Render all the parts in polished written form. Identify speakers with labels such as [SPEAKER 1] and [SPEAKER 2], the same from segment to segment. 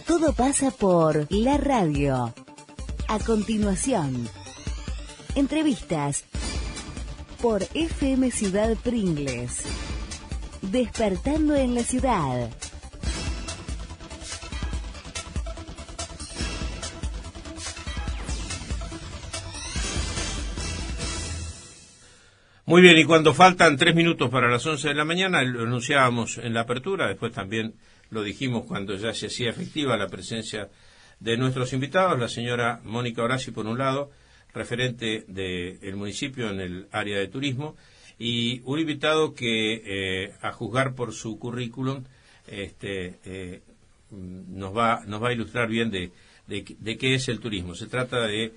[SPEAKER 1] Todo pasa por la radio. A continuación, entrevistas por FM Ciudad Pringles. Despertando en la ciudad.
[SPEAKER 2] Muy bien, y cuando faltan 3 minutos para las 11 de la mañana, lo anunciábamos en la apertura, después también lo dijimos cuando ya se hacía efectiva la presencia de nuestros invitados, la señora Mónica Orasi, por un lado, referente del municipio en el área de turismo, y un invitado que, a juzgar por su currículum, nos va a ilustrar bien de qué es el turismo. Se trata de,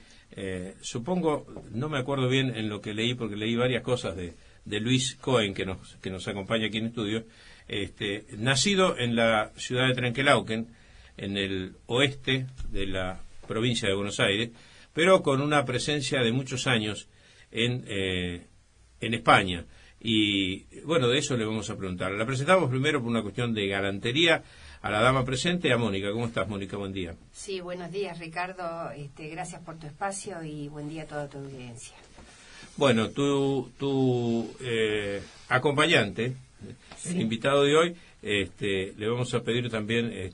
[SPEAKER 2] supongo, no me acuerdo bien en lo que leí, porque leí varias cosas de Luis Cohen, que nos acompaña aquí en estudio, nacido en la ciudad de Trenquelauquen, en el oeste de la provincia de Buenos Aires, pero con una presencia de muchos años en España. Y bueno, de eso le vamos a preguntar. La presentamos primero por una cuestión de galantería a la dama presente, a Mónica. ¿Cómo estás, Mónica? Buen día.
[SPEAKER 3] Sí, buenos días, Ricardo. Gracias por tu espacio y buen día a toda tu audiencia.
[SPEAKER 2] Bueno, tu acompañante, sí, el invitado de hoy, le vamos a pedir también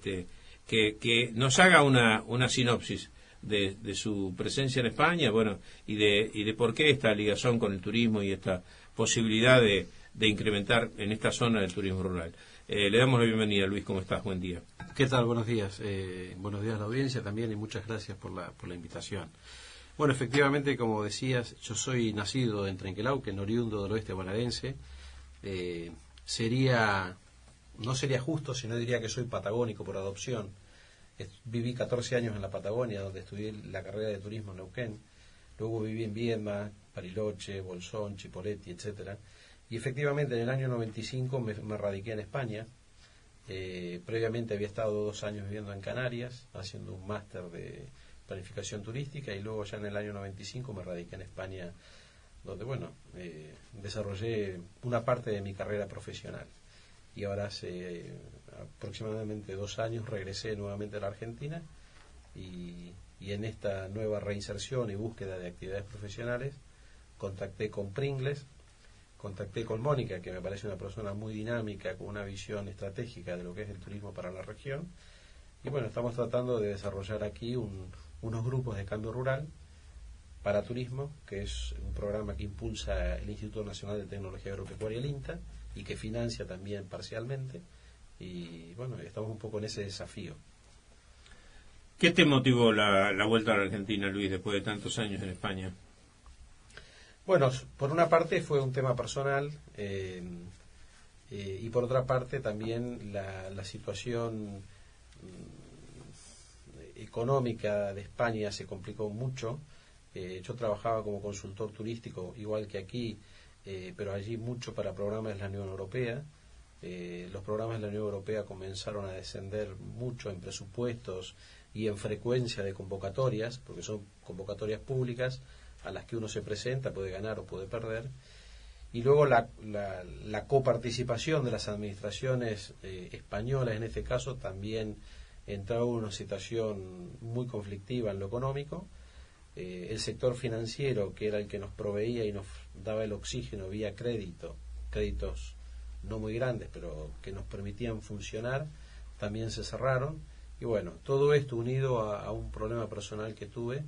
[SPEAKER 2] que nos haga una sinopsis de su presencia en España, bueno, y de por qué esta ligación con el turismo y esta posibilidad de incrementar en esta zona el turismo rural. Le damos la bienvenida, Luis. ¿Cómo estás? Buen día.
[SPEAKER 4] ¿Qué tal? Buenos días. Buenos días a la audiencia también y muchas gracias por la invitación. Bueno, efectivamente, como decías, yo soy nacido en Trenquelauquen, oriundo del oeste bonaerense. No sería justo si no diría que soy patagónico por adopción. Viví 14 años en la Patagonia, donde estudié la carrera de turismo en Neuquén. Luego viví en Viedma, Bariloche, Bolsón, Chipoleti, etcétera. Y efectivamente en el año 95 me radiqué en España. Previamente había estado 2 años viviendo en Canarias, haciendo un máster de planificación turística, y luego ya en el año 95 me radiqué en España, donde, bueno, desarrollé una parte de mi carrera profesional. Y ahora hace aproximadamente 2 años regresé nuevamente a la Argentina y en esta nueva reinserción y búsqueda de actividades profesionales contacté con Pringles, contacté con Mónica, que me parece una persona muy dinámica, con una visión estratégica de lo que es el turismo para la región. Y bueno, estamos tratando de desarrollar aquí unos grupos de cambio rural para turismo, que es un programa que impulsa el Instituto Nacional de Tecnología Agropecuaria, el INTA, y que financia también parcialmente. Y bueno, estamos un poco en ese desafío.
[SPEAKER 2] ¿Qué te motivó la vuelta a la Argentina, Luis, después de tantos años en España?
[SPEAKER 4] Bueno, por una parte fue un tema personal, y por otra parte también la situación económica de España se complicó mucho. Yo trabajaba como consultor turístico, igual que aquí, pero allí mucho para programas de la Unión Europea. Los programas de la Unión Europea comenzaron a descender mucho en presupuestos y en frecuencia de convocatorias, porque son convocatorias públicas a las que uno se presenta, puede ganar o puede perder. Y luego la coparticipación de las administraciones españolas, en este caso, también entraba en una situación muy conflictiva en lo económico. El sector financiero, que era el que nos proveía y nos daba el oxígeno vía créditos no muy grandes, pero que nos permitían funcionar, también se cerraron. Y bueno, todo esto unido a un problema personal que tuve,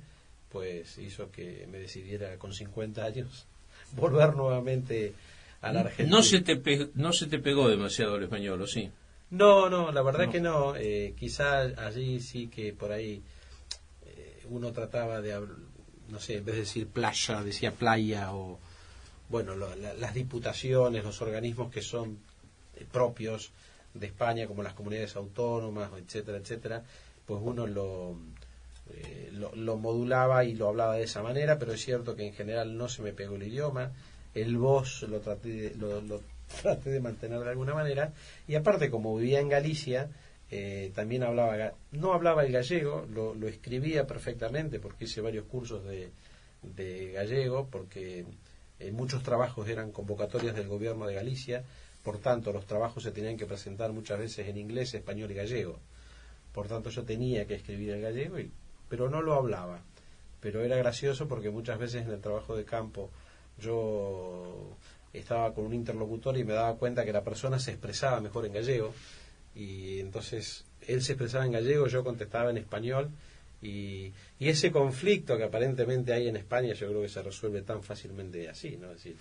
[SPEAKER 4] pues hizo que me decidiera con 50 años volver nuevamente a la Argentina.
[SPEAKER 2] No se te pegó demasiado el español, ¿o sí?
[SPEAKER 4] No, la verdad que no. Quizá allí sí que por ahí uno trataba de, no sé, en vez de decir playa, decía playa, o bueno, las diputaciones, los organismos que son propios de España, como las comunidades autónomas, etcétera, etcétera, pues uno lo modulaba y lo hablaba de esa manera, pero es cierto que en general no se me pegó el idioma. El vos lo traté de mantener de alguna manera, y aparte, como vivía en Galicia, también no hablaba el gallego, lo escribía perfectamente porque hice varios cursos de gallego, porque muchos trabajos eran convocatorias del gobierno de Galicia, por tanto los trabajos se tenían que presentar muchas veces en inglés, español y gallego. por tanto yo tenía que escribir en gallego, pero no lo hablaba. Pero era gracioso porque muchas veces en el trabajo de campo yo estaba con un interlocutor y me daba cuenta que la persona se expresaba mejor en gallego, y entonces él se expresaba en gallego, yo contestaba en español, y ese conflicto que aparentemente hay en España yo creo que se resuelve tan fácilmente así, ¿no? Es decir,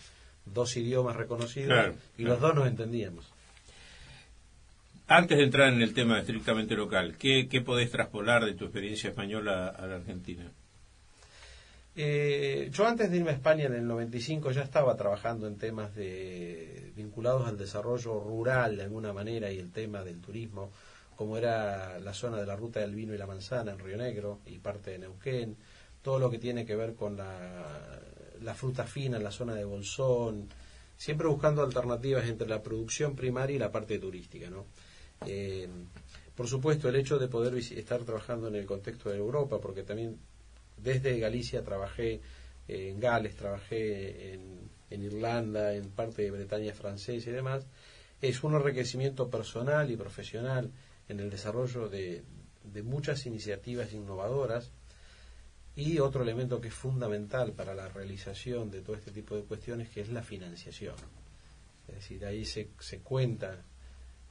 [SPEAKER 4] dos idiomas reconocidos,
[SPEAKER 2] claro,
[SPEAKER 4] y
[SPEAKER 2] claro.
[SPEAKER 4] los dos nos entendíamos.
[SPEAKER 2] Antes de entrar en el tema estrictamente local, ¿qué podés traspolar de tu experiencia española a la Argentina?
[SPEAKER 4] Yo antes de irme a España en el 95 ya estaba trabajando en temas vinculados al desarrollo rural de alguna manera, y el tema del turismo, como era la zona de la ruta del vino y la manzana en Río Negro y parte de Neuquén, todo lo que tiene que ver con la fruta fina en la zona de Bolsón, siempre buscando alternativas entre la producción primaria y la parte turística, ¿no? Por supuesto, el hecho de poder estar trabajando en el contexto de Europa, porque también desde Galicia trabajé en Gales, trabajé en Irlanda, en parte de Bretaña francesa y demás, es un enriquecimiento personal y profesional en el desarrollo de muchas iniciativas innovadoras. Y otro elemento que es fundamental para la realización de todo este tipo de cuestiones, que es la financiación. Es decir, ahí se cuenta,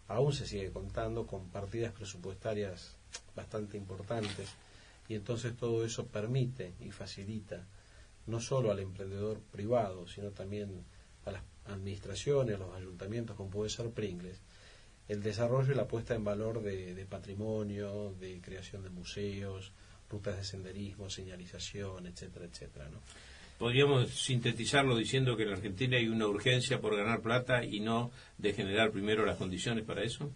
[SPEAKER 4] aún se sigue contando con partidas presupuestarias bastante importantes, y entonces todo eso permite y facilita no solo al emprendedor privado, sino también a las administraciones, a los ayuntamientos, como puede ser Pringles, el desarrollo y la puesta en valor de patrimonio, de creación de museos, rutas de senderismo, señalización, etcétera, etcétera, ¿no?
[SPEAKER 2] Podríamos sintetizarlo diciendo que en la Argentina hay una urgencia por ganar plata y no de generar primero las condiciones para eso.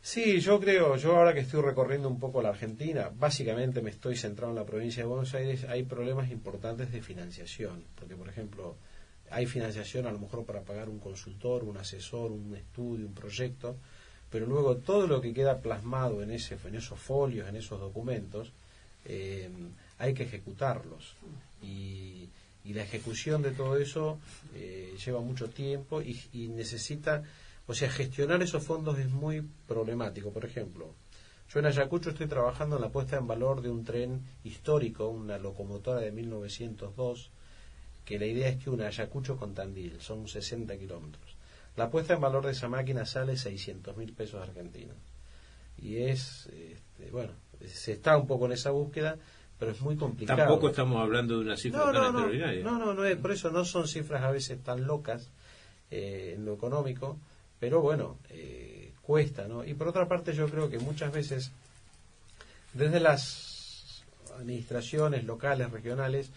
[SPEAKER 4] Sí, yo creo, yo ahora que estoy recorriendo un poco la Argentina, básicamente me estoy centrado en la provincia de Buenos Aires, hay problemas importantes de financiación, porque por ejemplo, hay financiación a lo mejor para pagar un consultor, un asesor, un estudio, un proyecto, pero luego todo lo que queda plasmado en esos folios, en esos documentos, hay que ejecutarlos, y la ejecución de todo eso lleva mucho tiempo y necesita, o sea, gestionar esos fondos es muy problemático. Por ejemplo, yo en Ayacucho estoy trabajando en la puesta en valor de un tren histórico, una locomotora de 1902, que la idea es que una Ayacucho con Tandil, son 60 kilómetros. La puesta en valor de esa máquina sale 600.000 pesos argentinos. Y bueno, se está un poco en esa búsqueda, pero es muy complicado.
[SPEAKER 2] Tampoco estamos hablando de una cifra tan extraordinaria.
[SPEAKER 4] No es, por eso no son cifras a veces tan locas en lo económico, pero bueno, cuesta, ¿no? Y por otra parte yo creo que muchas veces desde las administraciones locales, regionales,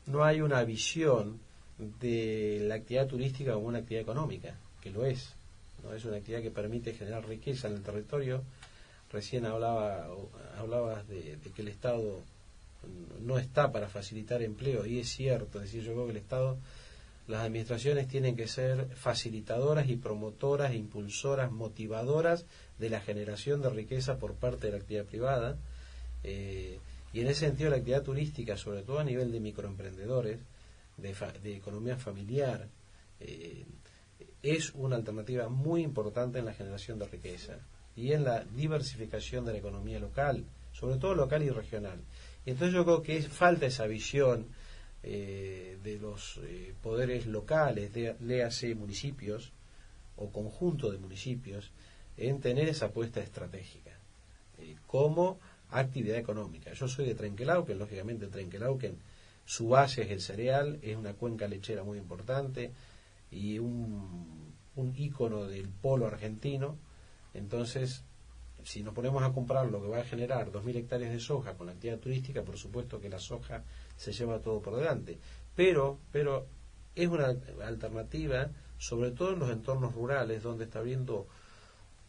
[SPEAKER 4] no hay una visión de la actividad turística como una actividad económica, que lo es, ¿no? Es una actividad que permite generar riqueza en el territorio. Recién hablabas de que el Estado no está para facilitar empleo, y es cierto. Es decir, yo creo que el Estado, las administraciones tienen que ser facilitadoras y promotoras, impulsoras, motivadoras de la generación de riqueza por parte de la actividad privada, y en ese sentido la actividad turística, sobre todo a nivel de microemprendedores, de economía familiar, es una alternativa muy importante en la generación de riqueza y en la diversificación de la economía local, sobre todo local y regional. Y entonces yo creo que falta esa visión de los poderes locales, léase municipios o conjunto de municipios, en tener esa apuesta estratégica como actividad económica. Yo soy de Trenquelauquen, lógicamente Trenquelauquen, su base es el cereal, es una cuenca lechera muy importante y un ícono del polo argentino. Entonces, si nos ponemos a comparar lo que va a generar 2.000 hectáreas de soja con la actividad turística, por supuesto que la soja se lleva todo por delante, pero es una alternativa, sobre todo en los entornos rurales, donde está habiendo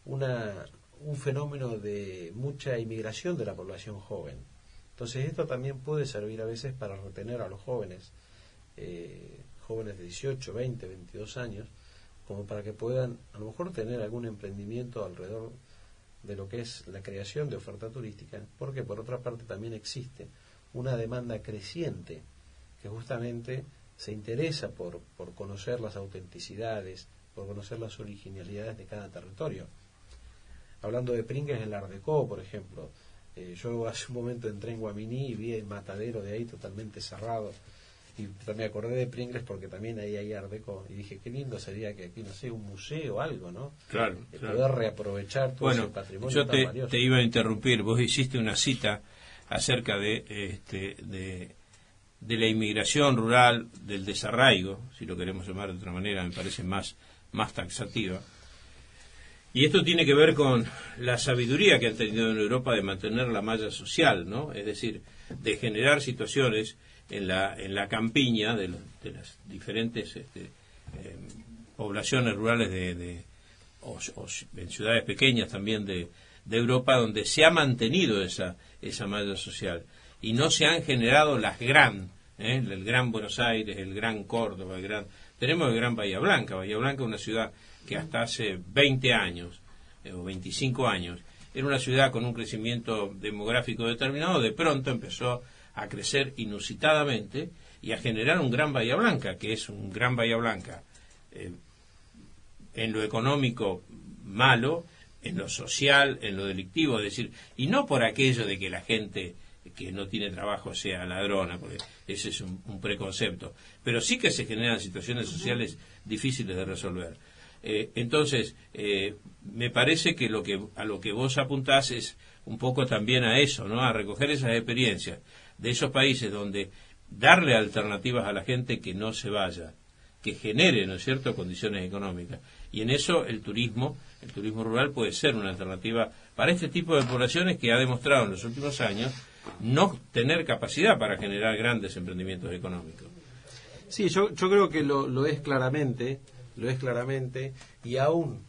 [SPEAKER 4] un fenómeno de mucha inmigración de la población joven. Entonces esto también puede servir a veces para retener a los jóvenes, jóvenes de 18, 20, 22 años, como para que puedan a lo mejor tener algún emprendimiento alrededor de lo que es la creación de oferta turística, porque por otra parte también existe una demanda creciente que justamente se interesa por conocer las autenticidades, por conocer las originalidades de cada territorio. hablando de Pringles, el Art Deco, por ejemplo. Yo hace un momento entré en Guaminí y vi el matadero de ahí totalmente cerrado. Y me acordé de Pringles porque también ahí hay Art Deco. Y dije, qué lindo sería que aquí, no sé, un museo o algo, ¿no?
[SPEAKER 2] Claro.
[SPEAKER 4] Poder reaprovechar todo ese patrimonio
[SPEAKER 2] yo
[SPEAKER 4] tan valioso.
[SPEAKER 2] te iba a interrumpir. Vos hiciste una cita acerca de la inmigración rural, del desarraigo, si lo queremos llamar de otra manera, me parece más taxativa. Y esto tiene que ver con la sabiduría que han tenido en Europa de mantener la malla social, ¿no? Es decir, de generar situaciones en la campiña de las diferentes poblaciones rurales o en ciudades pequeñas también de Europa, donde se ha mantenido esa malla social y no se han generado las el Gran Buenos Aires, el Gran Córdoba, tenemos el Gran Bahía Blanca, una ciudad que hasta hace 20 años o 25 años era una ciudad con un crecimiento demográfico determinado, de pronto empezó a crecer inusitadamente y a generar un Gran Bahía Blanca, que es un Gran Bahía Blanca en lo económico malo, en lo social, en lo delictivo, es decir, y no por aquello de que la gente que no tiene trabajo sea ladrona, porque ese es un preconcepto, pero sí que se generan situaciones sociales difíciles de resolver. Entonces, me parece que a lo que vos apuntás es un poco también a eso, ¿no? A recoger esas experiencias de esos países donde darle alternativas a la gente que no se vaya, que genere, ¿no es cierto?, condiciones económicas. Y en eso el turismo rural puede ser una alternativa para este tipo de poblaciones que ha demostrado en los últimos años no tener capacidad para generar grandes emprendimientos económicos.
[SPEAKER 4] Sí, yo creo que lo es claramente, y aún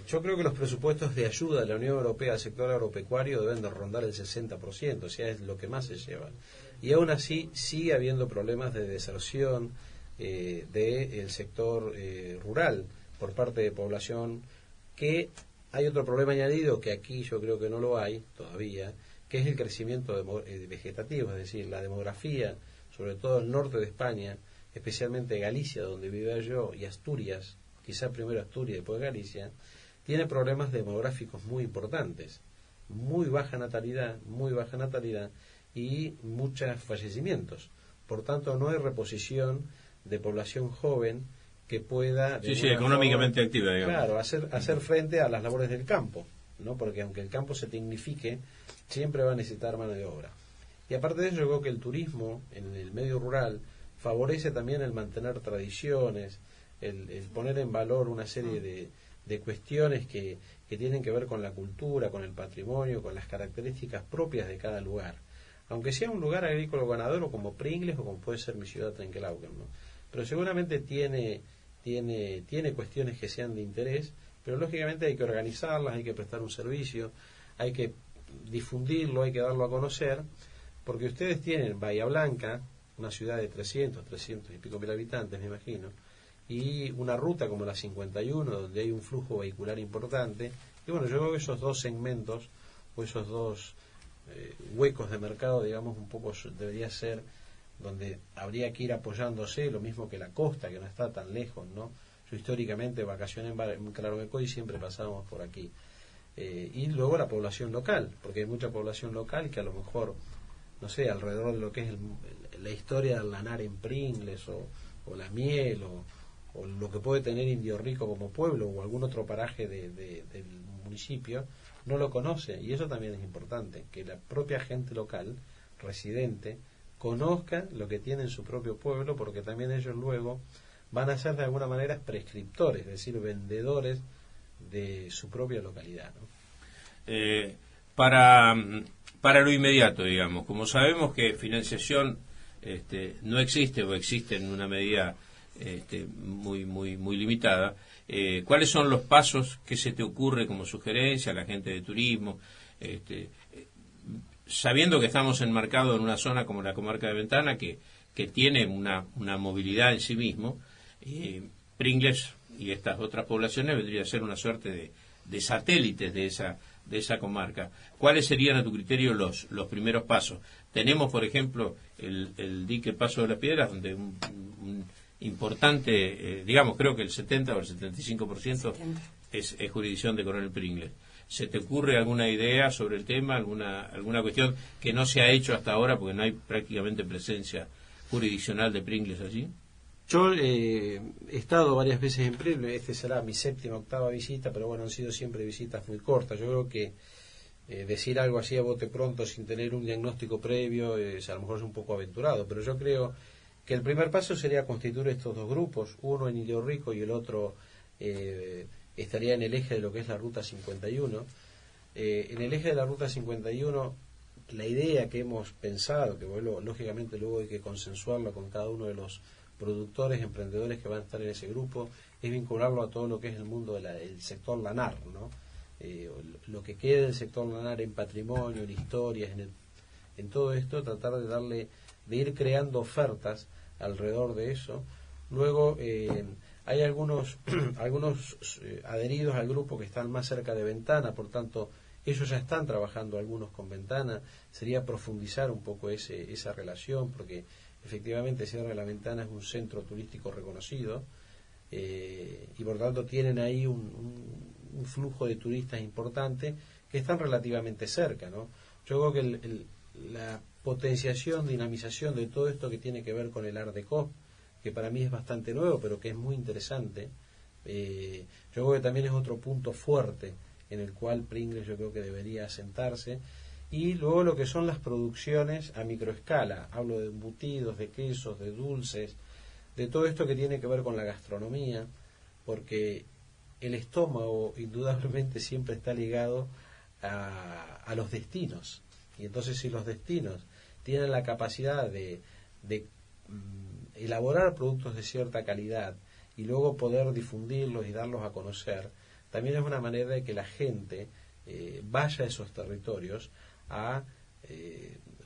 [SPEAKER 4] yo creo que los presupuestos de ayuda de la Unión Europea al sector agropecuario deben de rondar el 60%, o sea, es lo que más se lleva. Y aún así sigue habiendo problemas de deserción del sector rural por parte de población, que hay otro problema añadido que aquí yo creo que no lo hay todavía, que es el crecimiento vegetativo, es decir, la demografía, sobre todo el norte de España, especialmente Galicia, donde vivía yo, y Asturias, quizá primero Asturias y después Galicia, tiene problemas demográficos muy importantes, muy baja natalidad y muchos fallecimientos. Por tanto, no hay reposición de población joven que pueda...
[SPEAKER 2] Sí, económicamente activa, digamos.
[SPEAKER 4] Claro, hacer frente a las labores del campo, ¿no? Porque aunque el campo se tecnifique, siempre va a necesitar mano de obra. Y aparte de eso, yo creo que el turismo en el medio rural favorece también el mantener tradiciones, el poner en valor una serie de cuestiones que tienen que ver con la cultura, con el patrimonio, con las características propias de cada lugar. Aunque sea un lugar agrícola o ganadero como Pringles o como puede ser mi ciudad Trenquelauquen, ¿no? Pero seguramente tiene cuestiones que sean de interés, pero lógicamente hay que organizarlas, hay que prestar un servicio, hay que difundirlo, hay que darlo a conocer, porque ustedes tienen Bahía Blanca, una ciudad de 300 y pico mil habitantes, me imagino, y una ruta como la 51, donde hay un flujo vehicular importante, y bueno, yo creo que esos dos segmentos, o esos dos huecos de mercado, digamos, un poco debería ser donde habría que ir apoyándose, lo mismo que la costa, que no está tan lejos, ¿no? Yo históricamente vacacioné en Claromecoy y siempre pasábamos por aquí. Y luego la población local, porque hay mucha población local que a lo mejor, no sé, alrededor de lo que es la historia del lanar en Pringles, o la miel, o lo que puede tener Indio Rico como pueblo, o algún otro paraje del municipio, no lo conoce. Y eso también es importante, que la propia gente local, residente, conozca lo que tiene en su propio pueblo, porque también ellos luego van a ser de alguna manera prescriptores, es decir, vendedores de su propia localidad, ¿no?
[SPEAKER 2] Para lo inmediato, digamos, como sabemos que financiación no existe o existe en una medida muy limitada, ¿cuáles son los pasos que se te ocurre como sugerencia a la gente de turismo? Sabiendo que estamos enmarcados en una zona como la comarca de Ventana, que tiene una movilidad en sí mismo, Pringles y estas otras poblaciones vendría a ser una suerte de satélites de esa comarca. ¿Cuáles serían, a tu criterio, los primeros pasos? Tenemos, por ejemplo, el dique Paso de las Piedras, donde un importante, digamos, creo que el 70 o el 75% es jurisdicción de Coronel Pringles. ¿Se te ocurre alguna idea sobre el tema, alguna cuestión que no se ha hecho hasta ahora porque no hay prácticamente presencia jurisdiccional de Pringles allí?
[SPEAKER 4] Yo he estado varias veces en Pringles, este será mi 7ª, 8ª visita, pero bueno, han sido siempre visitas muy cortas. Yo creo que decir algo así a bote pronto sin tener un diagnóstico previo a lo mejor es un poco aventurado, pero yo creo que el primer paso sería constituir estos dos grupos, uno en Indio Rico y el otro estaría en el eje de lo que es la Ruta 51. En el eje de la Ruta 51, la idea que hemos pensado, que bueno, lógicamente luego hay que consensuarlo con cada uno de los productores, emprendedores que van a estar en ese grupo, es vincularlo a todo lo que es el mundo del sector lanar, ¿no? Lo que quede del sector lanar en patrimonio, en historias, en todo esto, tratar de ir creando ofertas alrededor de eso. Luego hay algunos adheridos al grupo que están más cerca de Ventana, por tanto ellos ya están trabajando algunos con Ventana. Sería profundizar un poco esa relación, porque efectivamente Sierra de la Ventana es un centro turístico reconocido y por tanto tienen ahí un flujo de turistas importante que están relativamente cerca, ¿no? Yo creo que la potenciación, dinamización de todo esto que tiene que ver con el Art Deco, que para mí es bastante nuevo, pero que es muy interesante, yo creo que también es otro punto fuerte en el cual Pringles yo creo que debería asentarse. Y luego lo que son las producciones a microescala, hablo de embutidos, de quesos, de dulces, de todo esto que tiene que ver con la gastronomía, porque el estómago indudablemente siempre está ligado a los destinos. Y entonces si los destinos tienen la capacidad de elaborar productos de cierta calidad y luego poder difundirlos y darlos a conocer, también es una manera de que la gente vaya a esos territorios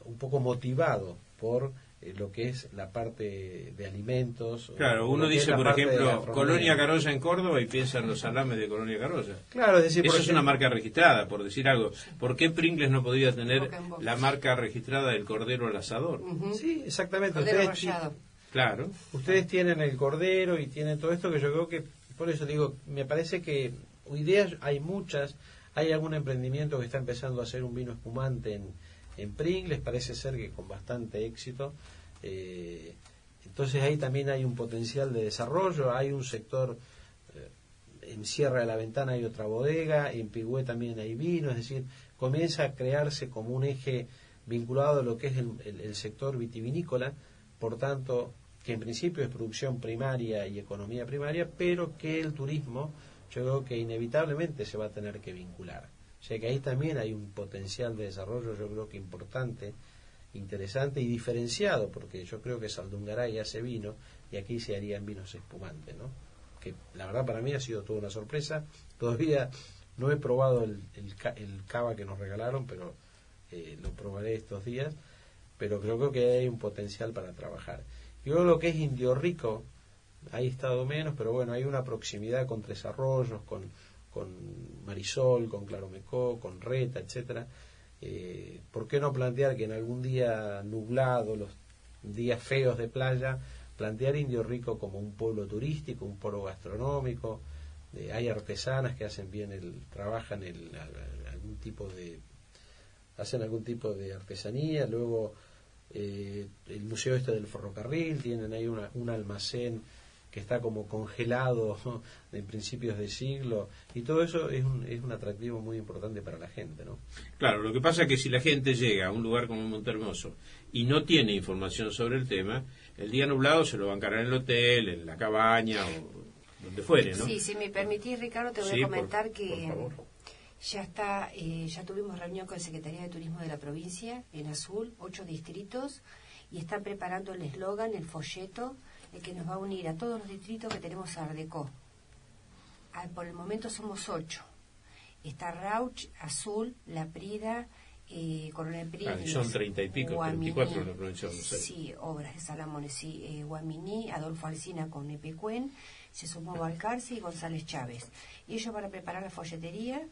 [SPEAKER 4] un poco motivado por lo que es la parte de alimentos.
[SPEAKER 2] Claro, uno dice, por ejemplo, Colonia Carolla en Córdoba y piensa en los salames de Colonia Carolla.
[SPEAKER 4] Claro, es decir,
[SPEAKER 2] eso es una marca registrada, por decir algo. ¿Por qué Pringles no podría tener la marca registrada del cordero al asador?
[SPEAKER 4] Sí, exactamente.
[SPEAKER 2] Claro.
[SPEAKER 4] Ustedes tienen el cordero y tienen todo esto, que yo creo que, por eso digo, me parece que ideas hay muchas. Hay algún emprendimiento que está empezando a hacer un vino espumante en Pringles, parece ser que con bastante éxito. Entonces ahí también hay un potencial de desarrollo. Hay un sector, en Sierra de la Ventana hay otra bodega, en Pigüé también hay vino, es decir, comienza a crearse como un eje vinculado a lo que es el sector vitivinícola, por tanto, que en principio es producción primaria y economía primaria, pero que el turismo yo creo que inevitablemente se va a tener que vincular. O sea que ahí también hay un potencial de desarrollo, yo creo que importante, interesante y diferenciado, porque yo creo que Saldungaray hace vino y aquí se harían vinos espumantes, ¿no? Que la verdad para mí ha sido toda una sorpresa. Todavía no he probado el cava que nos regalaron, pero lo probaré estos días. Pero creo que hay un potencial para trabajar. Y luego lo que es Indio Rico, ahí he estado menos, pero bueno, hay una proximidad con Tres Arroyos, con Marisol, con Claromecó, con Reta, etcétera. ¿Por qué no plantear que en algún día nublado, los días feos de playa, plantear Indio Rico como un pueblo turístico, un polo gastronómico? Hay artesanas que hacen bien trabajan hacen algún tipo de artesanía. Luego el museo del ferrocarril, tienen ahí un almacén que está como congelado, ¿no?, en principios de siglo, y todo eso es un atractivo muy importante para la gente, ¿no?
[SPEAKER 2] Claro, lo que pasa es que si la gente llega a un lugar como Montehermoso y no tiene información sobre el tema, el día nublado se lo bancará en el hotel, en la cabaña o donde fuere, ¿no?
[SPEAKER 3] Sí, si me permitís, Ricardo, te voy a comentar que ya tuvimos reunión con la Secretaría de Turismo de la provincia, en Azul, 8 distritos, y están preparando el eslogan, el folleto, que nos va a unir a todos los distritos que tenemos Art Deco. Por el momento somos 8. Está Rauch, Azul, La Prida, Coronel Pringles,
[SPEAKER 2] son 30 y pico,
[SPEAKER 3] Guaminí,
[SPEAKER 2] 34 en la provincia de Buenos Aires.
[SPEAKER 3] Sí, Obras de Salamones, sí, Guaminí, Adolfo Alsina con Epecuén, se sumó Balcarce y González Chávez. Y ellos van a preparar la folletería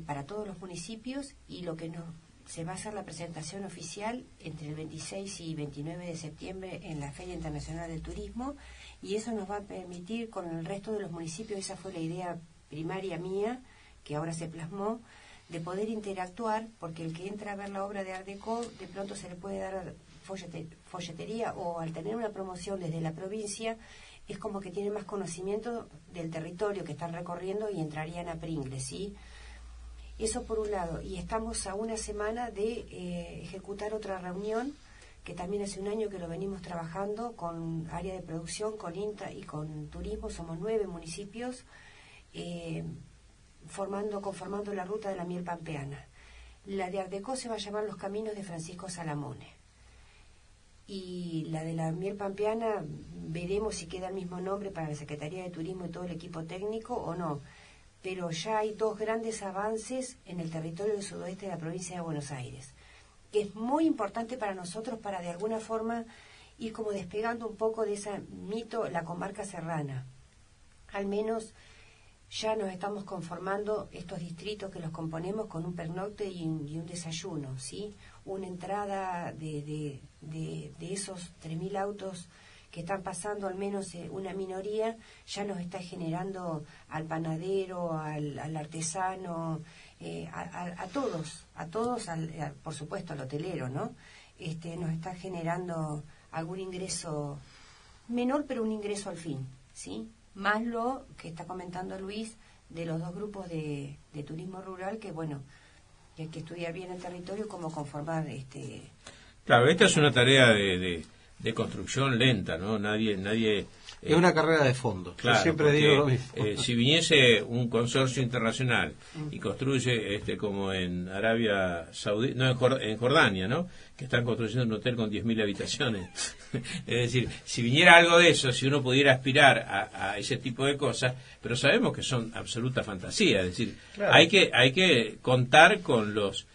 [SPEAKER 3] para todos los municipios, y lo que se va a hacer la presentación oficial entre el 26 y 29 de septiembre en la Feria Internacional del Turismo, y eso nos va a permitir con el resto de los municipios, esa fue la idea primaria mía, que ahora se plasmó, de poder interactuar, porque el que entra a ver la obra de Art Deco, de pronto se le puede dar folletería, o al tener una promoción desde la provincia, es como que tiene más conocimiento del territorio que están recorriendo y entrarían a Pringles, ¿sí? Eso por un lado. Y estamos a una semana de ejecutar otra reunión, que también hace un año que lo venimos trabajando con área de producción, con INTA y con turismo. Somos 9 municipios conformando la ruta de la miel pampeana. La de Art Deco se va a llamar Los Caminos de Francisco Salamone. Y la de la miel pampeana, veremos si queda el mismo nombre para la Secretaría de Turismo y todo el equipo técnico o no. Pero ya hay 2 grandes avances en el territorio del sudoeste de la provincia de Buenos Aires, que es muy importante para nosotros, para de alguna forma ir como despegando un poco de ese mito, la comarca serrana. Al menos ya nos estamos conformando estos distritos que los componemos con un pernocte y un desayuno, ¿sí? Una entrada de esos 3.000 autos que están pasando, al menos una minoría, ya nos está generando al panadero, al artesano, a todos, por supuesto al hotelero, ¿no? Nos está generando algún ingreso menor, pero un ingreso al fin, ¿sí? Más lo que está comentando Luis de los 2 grupos de turismo rural, que bueno, que hay que estudiar bien el territorio, cómo conformar
[SPEAKER 2] Claro, esta es una tarea de construcción lenta, ¿no? Nadie
[SPEAKER 4] es una carrera de fondo.
[SPEAKER 2] Claro,
[SPEAKER 4] yo siempre
[SPEAKER 2] porque,
[SPEAKER 4] digo lo mismo.
[SPEAKER 2] Si viniese un consorcio internacional y construye como en Arabia Saudí, no, en Jordania, ¿no? Que están construyendo un hotel con 10.000 habitaciones. Es decir, si viniera algo de eso, si uno pudiera aspirar a ese tipo de cosas, pero sabemos que son absoluta fantasía. Es decir,
[SPEAKER 4] claro,
[SPEAKER 2] hay que contar con los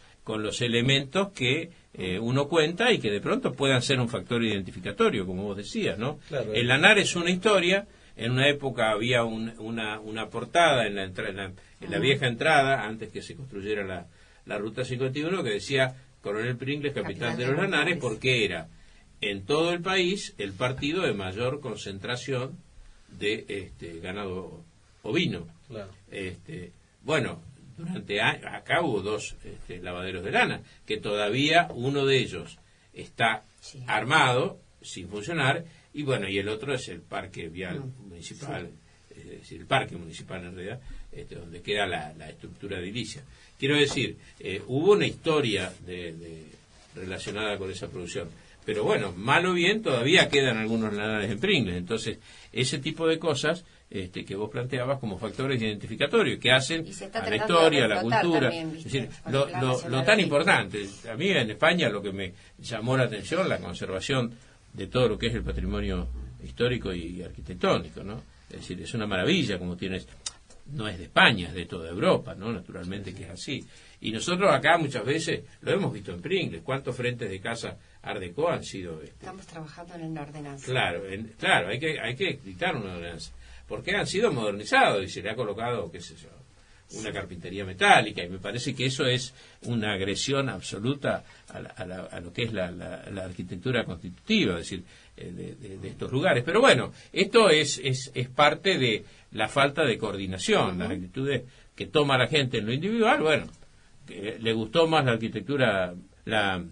[SPEAKER 2] elementos que uno cuenta y que de pronto puedan ser un factor identificatorio, como vos decías, ¿no?
[SPEAKER 4] Claro.
[SPEAKER 2] El Lanar es una historia. En una época había una portada en la vieja entrada, antes que se construyera la Ruta 51, que decía Coronel Pringles, capitán de los Lanares, porque era en todo el país el partido de mayor concentración de ganado ovino.
[SPEAKER 4] Claro.
[SPEAKER 2] Bueno, acá hubo 2 lavaderos de lana, que todavía uno de ellos está armado, sin funcionar, y bueno, y el otro es el parque vial municipal, es decir, el parque municipal en realidad, donde queda la estructura edilicia. Quiero decir, hubo una historia relacionada con esa producción, pero bueno, mal o bien todavía quedan algunos lanares en Pringles. Entonces, ese tipo de cosas que vos planteabas como factores identificatorios que hacen a la historia, a la cultura, también, es decir, lo tan importante. A mí en España lo que me llamó la atención, la conservación de todo lo que es el patrimonio histórico y arquitectónico, ¿no? Es decir, es una maravilla como tienes. No es de España, es de toda Europa, ¿no? Naturalmente que es así. Y nosotros acá muchas veces lo hemos visto en Pringles. ¿Cuántos frentes de casa Art Deco han sido?
[SPEAKER 3] Estamos trabajando en una ordenanza.
[SPEAKER 2] Claro, hay que dictar una ordenanza. Porque han sido modernizados y se le ha colocado, qué sé yo, una carpintería metálica, y me parece que eso es una agresión absoluta a lo que es la arquitectura constitutiva, es decir, de estos lugares. Pero bueno, esto es parte de la falta de coordinación, las actitudes que toma la gente en lo individual. Bueno, que le gustó más la arquitectura, la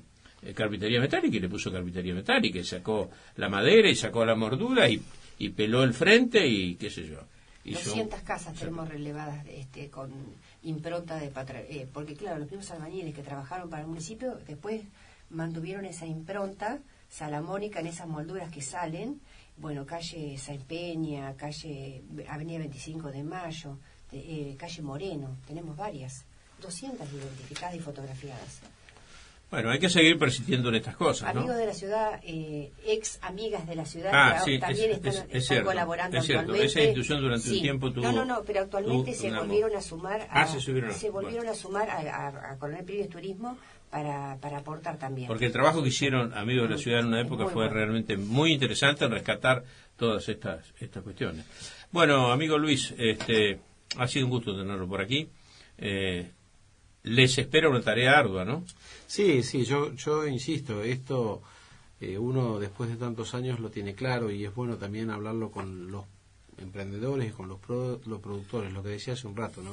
[SPEAKER 2] carpintería metálica, y le puso carpintería metálica, y sacó la madera y sacó la mordura y peló el frente y qué sé yo.
[SPEAKER 3] 200 casas tenemos relevadas con impronta de porque claro, los mismos albañiles que trabajaron para el municipio después mantuvieron esa impronta salamónica en esas molduras que salen. Bueno, calle Saint Peña, calle Avenida 25 de Mayo, calle Moreno, tenemos varias, 200 identificadas y fotografiadas.
[SPEAKER 2] Bueno, hay que seguir persistiendo en estas cosas, ¿no?
[SPEAKER 3] Amigos de la ciudad, ex amigas de la ciudad, que también están colaborando actualmente.
[SPEAKER 2] Esa institución durante un tiempo tuvo...
[SPEAKER 3] No, pero actualmente se volvieron a sumar
[SPEAKER 2] se
[SPEAKER 3] volvieron a sumar a Coronel Pringles Turismo para aportar también.
[SPEAKER 2] Porque el trabajo que hicieron Amigos de la Ciudad en una época fue realmente muy interesante en rescatar todas estas cuestiones. Bueno, amigo Luis, ha sido un gusto tenerlo por aquí. Les espera una tarea ardua, ¿no?
[SPEAKER 4] Sí, yo insisto, esto uno después de tantos años lo tiene claro, y es bueno también hablarlo con los emprendedores y con los productores, lo que decía hace un rato, ¿no?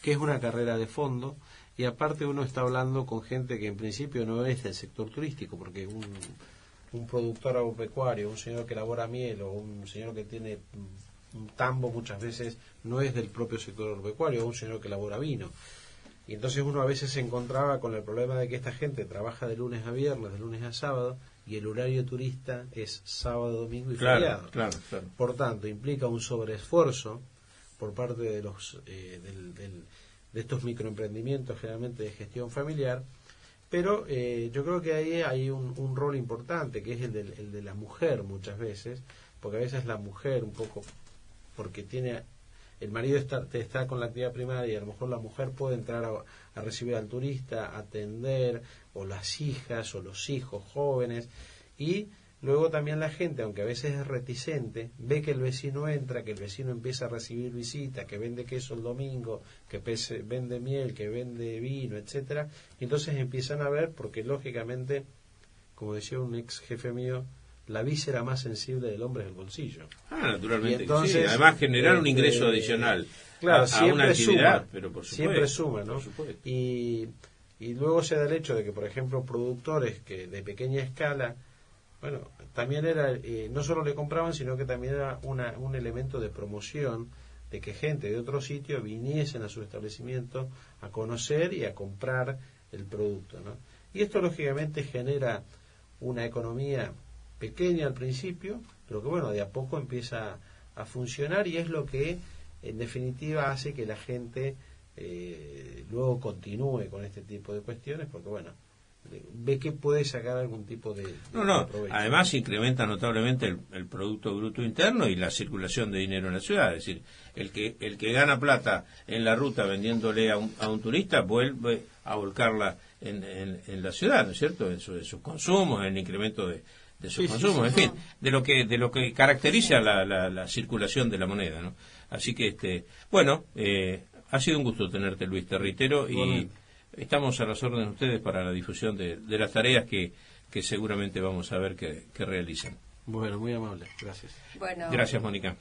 [SPEAKER 4] Que es una carrera de fondo, y aparte uno está hablando con gente que en principio no es del sector turístico, porque un productor agropecuario, un señor que elabora miel o un señor que tiene un tambo muchas veces no es del propio sector agropecuario, es un señor que elabora vino. Y entonces uno a veces se encontraba con el problema de que esta gente trabaja de lunes a viernes, de lunes a sábado, y el horario turista es sábado, domingo y feriado.
[SPEAKER 2] Claro.
[SPEAKER 4] Por tanto, implica un sobreesfuerzo por parte de los de estos microemprendimientos, generalmente de gestión familiar, pero yo creo que ahí hay un rol importante, que es el de la mujer muchas veces, porque a veces la mujer un poco, porque tiene... El marido está con la actividad primaria y a lo mejor la mujer puede entrar a recibir al turista, atender, o las hijas o los hijos jóvenes, y luego también la gente, aunque a veces es reticente, ve que el vecino entra, que el vecino empieza a recibir visitas, que vende queso el domingo, que vende miel, que vende vino, etcétera, y entonces empiezan a ver, porque lógicamente, como decía un ex jefe mío, la víscera más sensible del hombre es el bolsillo.
[SPEAKER 2] Naturalmente.
[SPEAKER 4] Entonces,
[SPEAKER 2] sí. Además, generar un ingreso adicional
[SPEAKER 4] claro,
[SPEAKER 2] a una actividad,
[SPEAKER 4] suma,
[SPEAKER 2] pero por supuesto.
[SPEAKER 4] Siempre suma, ¿no?
[SPEAKER 2] Por supuesto.
[SPEAKER 4] Y luego se da el hecho de que, por ejemplo, productores que de pequeña escala, bueno, también era, no solo le compraban, sino que también era un elemento de promoción, de que gente de otro sitio viniesen a su establecimiento a conocer y a comprar el producto, ¿no? Y esto, lógicamente, genera una economía pequeña al principio, pero que bueno, de a poco empieza a funcionar, y es lo que en definitiva hace que la gente luego continúe con este tipo de cuestiones, porque bueno, ve que puede sacar algún tipo de provecho.
[SPEAKER 2] Además incrementa notablemente el Producto Bruto Interno y la circulación de dinero en la ciudad. Es decir, el que gana plata en la ruta vendiéndole a un turista vuelve a volcarla en la ciudad, ¿no es cierto? En sus consumos, en el incremento de sus consumos, en fin, de lo que caracteriza la circulación de la moneda, ¿no? Así que bueno, ha sido un gusto tenerte, Luis, te reitero, y estamos a las órdenes de ustedes para la difusión de las tareas que seguramente vamos a ver que realizan.
[SPEAKER 4] Bueno, muy amable, gracias.
[SPEAKER 3] Bueno,
[SPEAKER 2] gracias, Mónica.